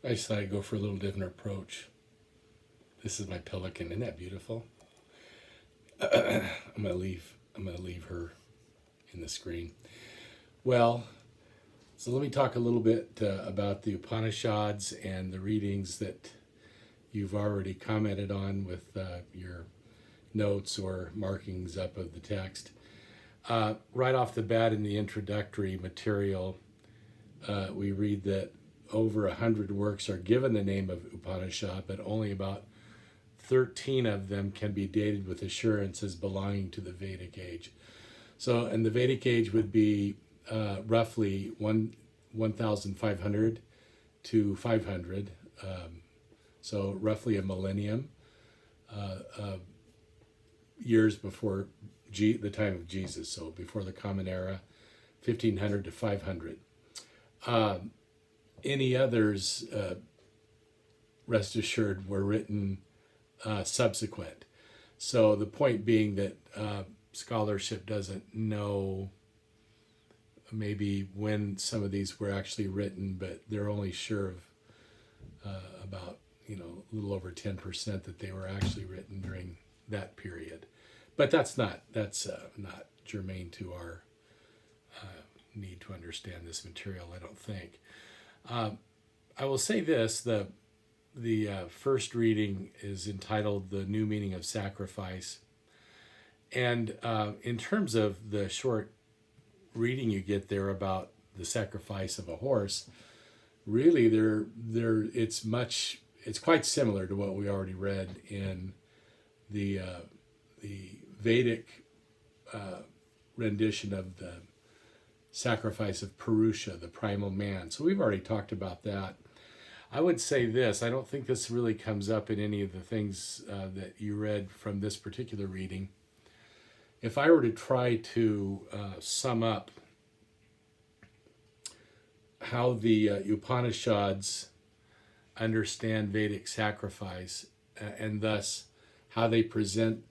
I decided to go for a little different approach. This is my pelican. Isn't that beautiful? I'm gonna leave her in the screen. Well, so let me talk a little bit about the Upanishads and the readings that you've already commented on with your notes or markings up of the text. Right off the bat in the introductory material, we read that over 100 works are given the name of Upanishad, but only about 13 of them can be dated with assurance as belonging to the Vedic age. So, and the Vedic age would be roughly 1,500 to 500, so roughly a millennium, years before the time of Jesus, so before the Common Era, 1500 to 500. Any others, rest assured, were written subsequent. So the point being that scholarship doesn't know maybe when some of these were actually written, but they're only sure of about a little over 10% that they were actually written during that period. But that's not germane to our need to understand this material, I don't think. I will say this: the first reading is entitled "The New Meaning of Sacrifice," and in terms of the short reading you get there about the sacrifice of a horse, really it's quite similar to what we already read in the Vedic rendition of the sacrifice of Purusha, the primal man. So we've already talked about that. I would say this: I don't think this really comes up in any of the things that you read from this particular reading. If I were to try to sum up how the Upanishads understand Vedic sacrifice and thus how they present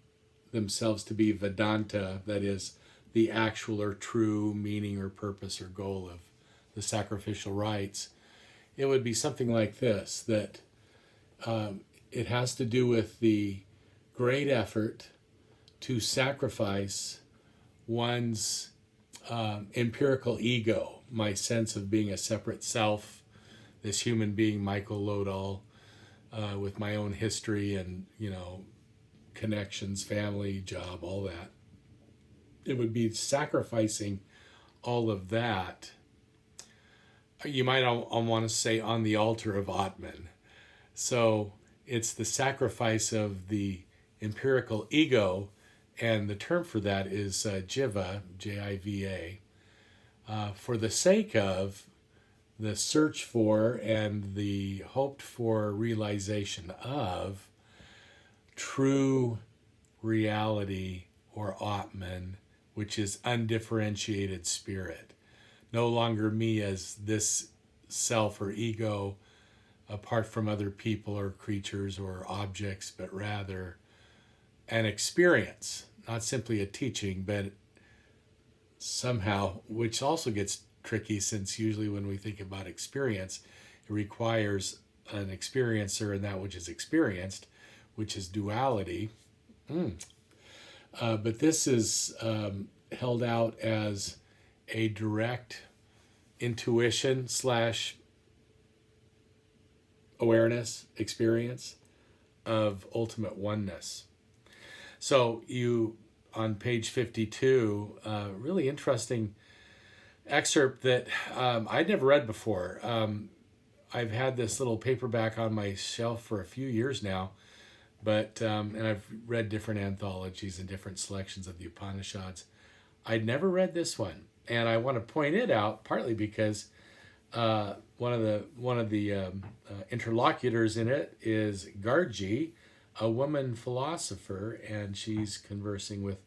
themselves to be Vedanta, that is, the actual or true meaning or purpose or goal of the sacrificial rites, it would be something like this: that it has to do with the great effort to sacrifice one's empirical ego, my sense of being a separate self, this human being, Michael Lodahl, with my own history and, connections, family, job, all that. It would be sacrificing all of that. You might want to say on the altar of Atman. So it's the sacrifice of the empirical ego, and the term for that is jiva, J-I-V-A, for the sake of the search for and the hoped for realization of true reality, or Atman, which is undifferentiated spirit. No longer me as this self or ego apart from other people or creatures or objects, but rather an experience, not simply a teaching, but somehow, which also gets tricky since usually when we think about experience, it requires an experiencer and that which is experienced, which is duality. But this is held out as a direct intuition / awareness experience of ultimate oneness. So you, on page 52, really interesting excerpt that I'd never read before. I've had this little paperback on my shelf for a few years now, but and I've read different anthologies and different selections of the Upanishads. I'd never read this one, and I want to point it out partly because one of the interlocutors in it is Gargi, a woman philosopher, and she's conversing with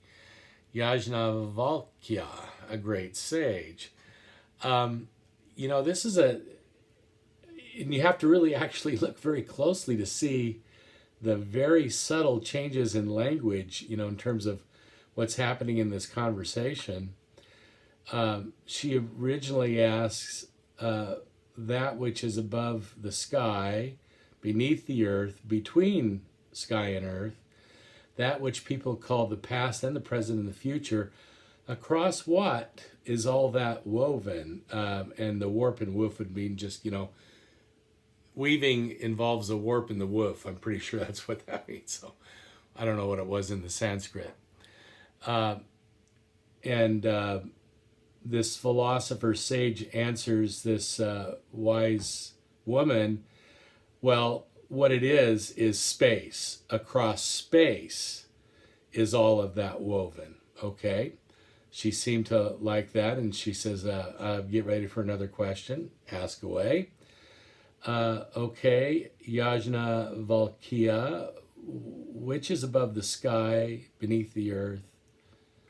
Yajnavalkya, a great sage. This is and you have to really actually look very closely to see the very subtle changes in language, in terms of what's happening in this conversation. She originally asks that which is above the sky, beneath the earth, between sky and earth, that which people call the past and the present and the future, across what is all that woven? And the warp and woof would mean just, weaving involves a warp and the woof. I'm pretty sure that's what that means. So I don't know what it was in the Sanskrit. And this philosopher sage answers this wise woman, well, what it is space. Across space is all of that woven, okay? She seemed to like that, and she says, get ready for another question. Ask away. Okay, Yajna Valkya, which is above the sky, beneath the earth?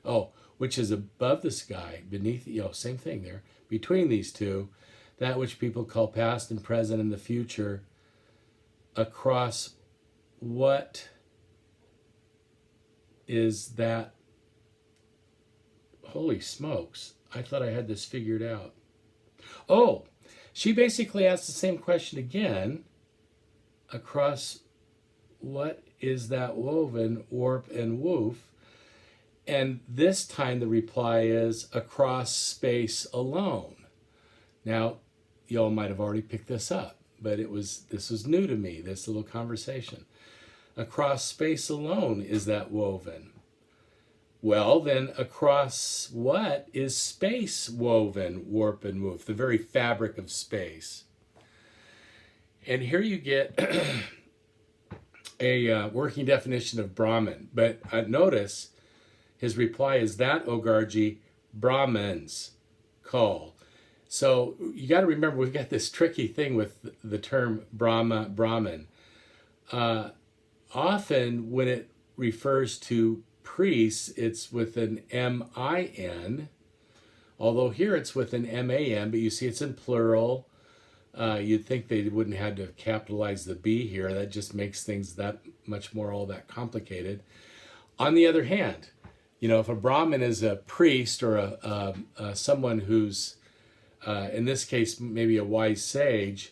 Oh, which is above the sky, beneath, same thing there, between these two, that which people call past and present and the future, across what is that? Holy smokes, I thought I had this figured out. Oh, she basically asked the same question again. Across what is that woven, warp and woof? And this time the reply is across space alone. Now, y'all might have already picked this up, but this was new to me, this little conversation. Across space alone is that woven. Well, then across what is space woven, warp and woof, the very fabric of space? And here you get a working definition of Brahman. But notice his reply is that, O Gargi, Brahmans call. So you got to remember, we've got this tricky thing with the term Brahman. Often when it refers to priests, it's with an M-I-N, although here it's with an M-A-N, but you see it's in plural. You'd think they wouldn't have to capitalize the B here. That just makes things that much more all that complicated. On the other hand, if a Brahmin is a priest or someone who's, in this case, maybe a wise sage,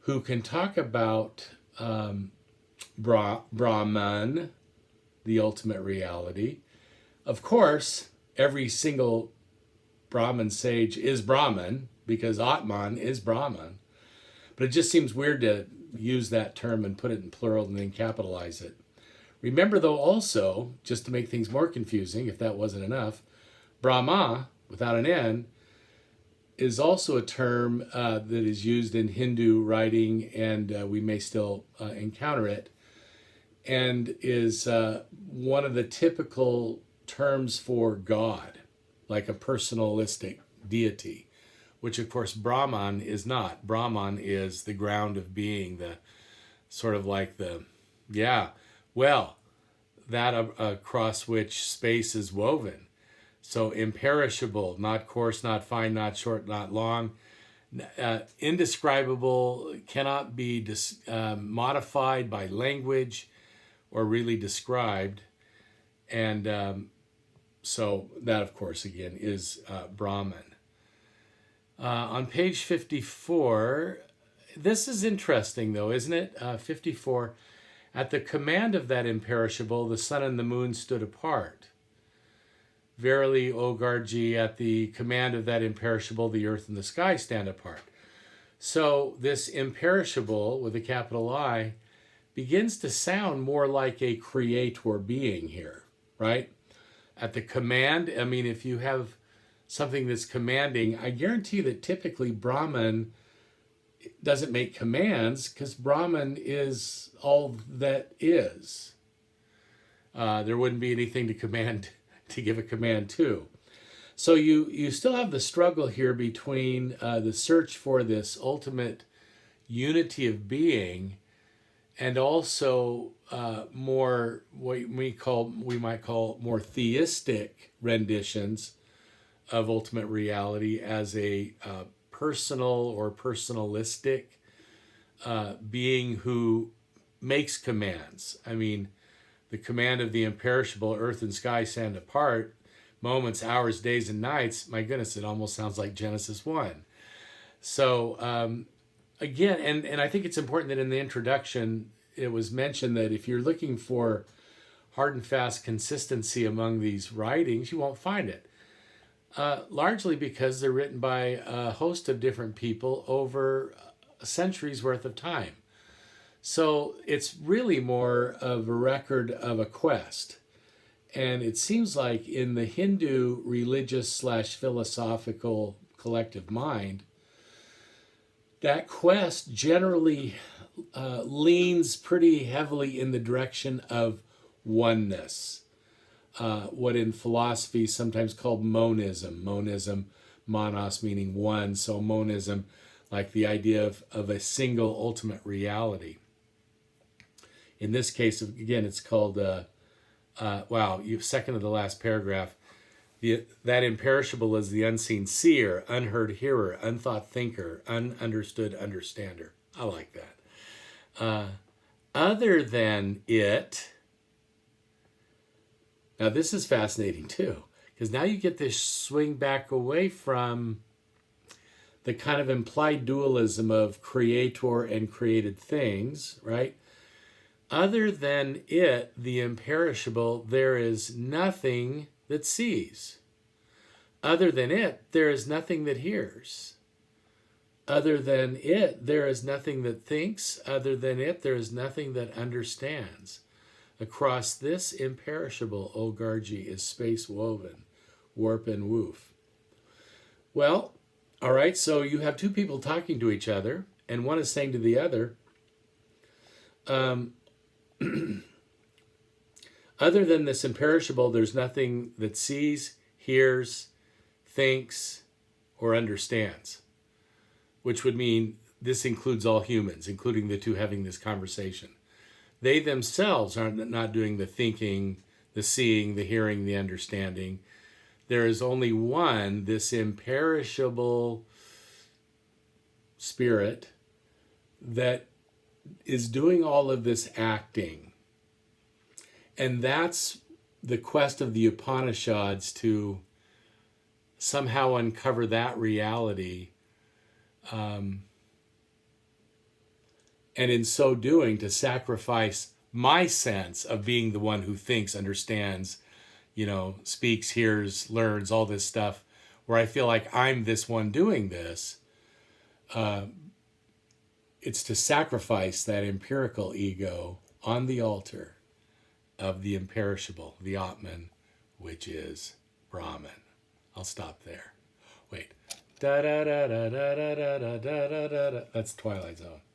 who can talk about Brahman, the ultimate reality. Of course, every single Brahmin sage is Brahman, because Atman is Brahman. But it just seems weird to use that term and put it in plural and then capitalize it. Remember, though, also, just to make things more confusing, if that wasn't enough, Brahma, without an N, is also a term that is used in Hindu writing, and we may still encounter it, and is one of the typical terms for God, like a personalistic deity, which, of course, Brahman is not. Brahman is the ground of being, the sort of like that across which space is woven. So imperishable, not coarse, not fine, not short, not long, indescribable, cannot be modified by language or really described. And so that, of course, again, is Brahman. On page 54, this is interesting, though, isn't it? 54. At the command of that imperishable, the sun and the moon stood apart. Verily, O Gargi, at the command of that imperishable, the earth and the sky stand apart. So this imperishable, with a capital I, begins to sound more like a creator being here, right? At the command, if you have something that's commanding, I guarantee that typically Brahman doesn't make commands, because Brahman is all that is. There wouldn't be anything to give a command to. So you still have the struggle here between the search for this ultimate unity of being, and also more what we might call more theistic renditions of ultimate reality as a personal or personalistic being who makes commands. The command of the imperishable, earth and sky stand apart, moments, hours, days, and nights. My goodness, it almost sounds like Genesis 1. So again, and I think it's important that in the introduction it was mentioned that if you're looking for hard and fast consistency among these writings, you won't find it. Largely because they're written by a host of different people over a century's worth of time. So it's really more of a record of a quest. And it seems like in the Hindu religious slash philosophical collective mind, that quest generally leans pretty heavily in the direction of oneness. What in philosophy is sometimes called monism. Monos meaning one, so monism, like the idea of a single ultimate reality. In this case, again, it's called, second to the last paragraph, that imperishable is the unseen seer, unheard hearer, unthought thinker, ununderstood understander. I like that. Other than it, now this is fascinating too, because now you get this swing back away from the kind of implied dualism of creator and created things, right? Other than it, the imperishable, there is nothing that sees. Other than it, there is nothing that hears. Other than it, there is nothing that thinks. Other than it, there is nothing that understands. Across this imperishable, O Gargi, is space woven, warp and woof. Well, all right, so you have two people talking to each other, and one is saying to the other, other than this imperishable, there's nothing that sees, hears, thinks, or understands, which would mean this includes all humans, including the two having this conversation. They themselves are not doing the thinking, the seeing, the hearing, the understanding. There is only one, this imperishable spirit that is doing all of this acting. And that's the quest of the Upanishads, to somehow uncover that reality. And in so doing, to sacrifice my sense of being the one who thinks, understands, speaks, hears, learns, all this stuff, where I feel like I'm this one doing this. It's to sacrifice that empirical ego on the altar of the imperishable, the Atman, which is Brahman. I'll stop there. Wait. Da da da da da da da da da da. That's Twilight Zone.